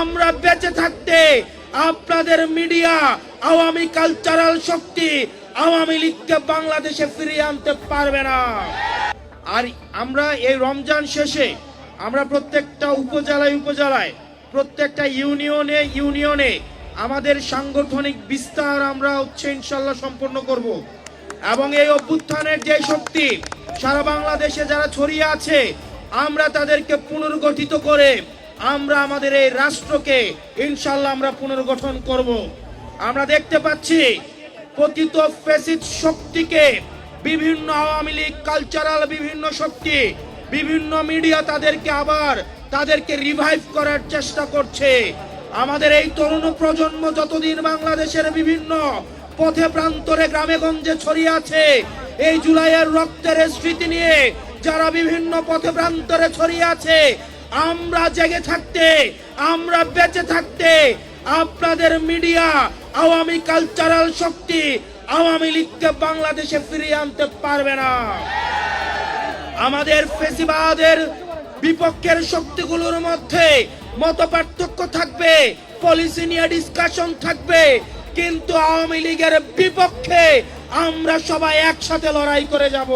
আমরা বেঁচে থাকতে আপনাদের মিডিয়া, আওয়ামী কালচারাল শক্তি আওয়ামী লীগকে বাংলাদেশে ফিরিয়ে আনতে পারবে না। আর আমরা এই রমজান শেষে আমরা প্রত্যেকটা উপজেলায় প্রত্যেকটা ইউনিয়নে আমাদের সাংগঠনিক বিস্তার আমরা ইনশাল্লাহ সম্পন্ন করব এবং এই অভ্যুত্থানের যে শক্তি সারা বাংলাদেশে যারা ছড়িয়ে আছে আমরা তাদেরকে পুনর্গঠিত করে আমরা আমাদের এই রাষ্ট্রকে ইনশাল্লাহ আমরা পুনর্গঠন করব। আমরা দেখতে পাচ্ছি পতিত ফ্যাসিস্ট শক্তিকে বিভিন্ন আওয়ামী লীগ কালচারাল বিভিন্ন শক্তি বিভিন্ন মিডিয়া তাদেরকে রিভাইভ করার চেষ্টা করছে। আমাদের এই তরুণ প্রজন্ম যতদিন বাংলাদেশের বিভিন্ন পথে প্রান্তরে গ্রামে গঞ্জে ছড়িয়ে আছে এই জুলাইয়ের রক্তের স্মৃতি নিয়ে যারা বিভিন্ন পথে প্রান্তরে ছড়িয়ে আছে, আমরা জেগে থাকতে আমরা বেঁচে থাকতে আপনাদের মিডিয়া, আওয়ামী কালচারাল শক্তি আওয়ামী লীগকে বাংলাদেশে ফিরিয়ে আনতে পারবে না। আমাদের ফ্যাসিবাদের বিপক্ষের শক্তিগুলোর মধ্যে মতপার্থক্য থাকবে, পলিসি নিয়ে ডিসকাশন থাকবে, কিন্তু আওয়ামী লীগের বিপক্ষে আমরা সবাই একসাথে লড়াই করে যাব।